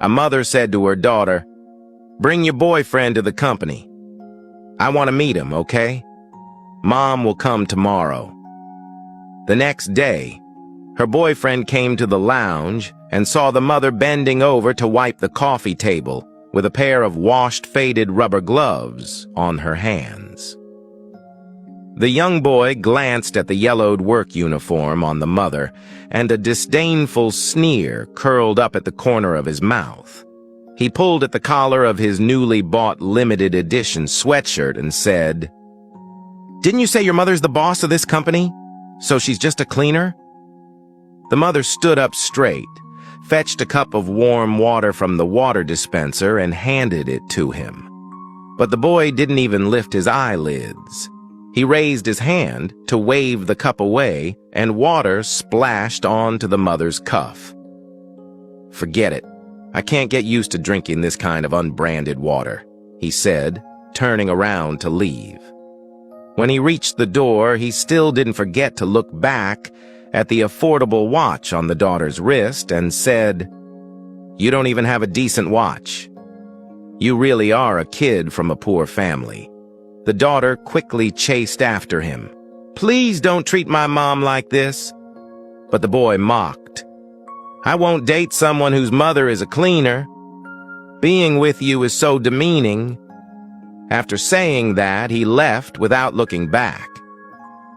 A mother said to her daughter, "Bring your boyfriend to the company. I want to meet him, okay? Mom will come tomorrow." The next day, her boyfriend came to the lounge and saw the mother bending over to wipe the coffee table with a pair of washed, faded rubber gloves on her hands. The young boy glanced at the yellowed work uniform on the mother, and a disdainful sneer curled up at the corner of his mouth. He pulled at the collar of his newly bought limited edition sweatshirt and said, "Didn't you say your mother's the boss of this company? So she's just a cleaner?" The mother stood up straight, fetched a cup of warm water from the water dispenser and handed it to him. But the boy didn't even lift his eyelids. He raised his hand to wave the cup away, and water splashed onto the mother's cuff. "Forget it. I can't get used to drinking this kind of unbranded water," he said, turning around to leave. When he reached the door, he still didn't forget to look back at the affordable watch on the daughter's wrist and said, "You don't even have a decent watch. You really are a kid from a poor family." The daughter quickly chased after him. "Please don't treat my mom like this." But the boy mocked. "I won't date someone whose mother is a cleaner. Being with you is so demeaning." After saying that, he left without looking back.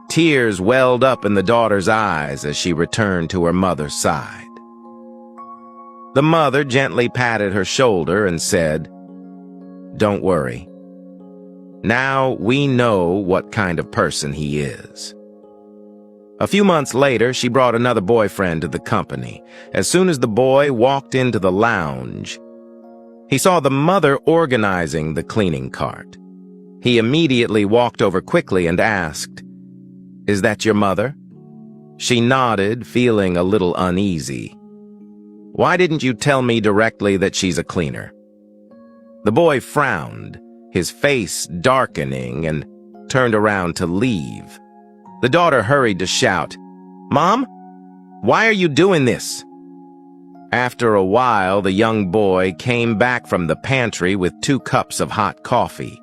Tears welled up in the daughter's eyes as she returned to her mother's side. The mother gently patted her shoulder and said, "Don't worry. Now we know what kind of person he is." A few months later, she brought another boyfriend to the company. As soon as the boy walked into the lounge, he saw the mother organizing the cleaning cart. He immediately walked over quickly and asked, "Is that your mother?" She nodded, feeling a little uneasy. "Why didn't you tell me directly that she's a cleaner?" The boy frowned, his face darkening, and turned around to leave. The daughter hurried to shout, "Mom, why are you doing this?" After a while, the young boy came back from the pantry with 2 cups of hot coffee.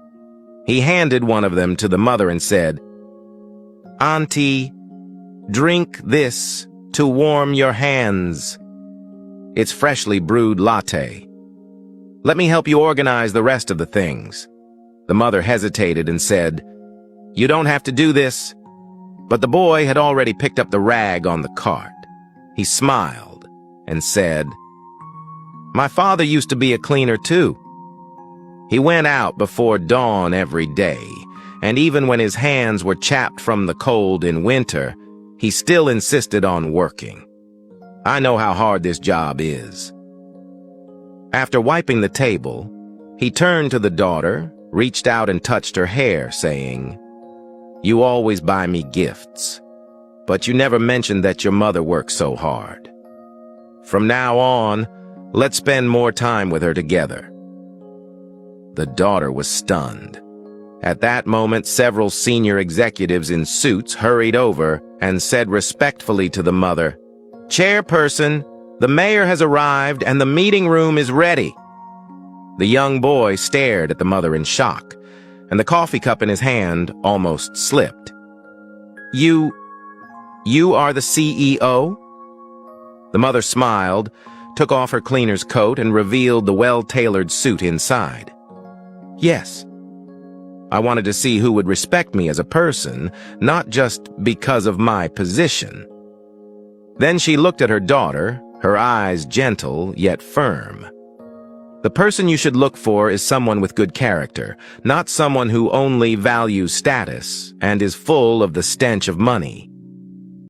He handed one of them to the mother and said, "Auntie, drink this to warm your hands. It's freshly brewed latte. Let me help you organize the rest of the things." The mother hesitated and said, "You don't have to do this." But the boy had already picked up the rag on the cart. He smiled and said, "My father used to be a cleaner too. He went out before dawn every day, and even when his hands were chapped from the cold in winter, he still insisted on working. I know how hard this job is." After wiping the table, he turned to the daughter, reached out and touched her hair, saying, "You always buy me gifts, but you never mentioned that your mother works so hard. From now on, let's spend more time with her together." The daughter was stunned. At that moment, several senior executives in suits hurried over and said respectfully to the mother, "Chairperson, the mayor has arrived and the meeting room is ready." The young boy stared at the mother in shock, and the coffee cup in his hand almost slipped. You are the CEO?" The mother smiled, took off her cleaner's coat, and revealed the well-tailored suit inside. "Yes. I wanted to see who would respect me as a person, not just because of my position." Then she looked at her daughter, her eyes gentle yet firm. "The person you should look for is someone with good character, not someone who only values status and is full of the stench of money.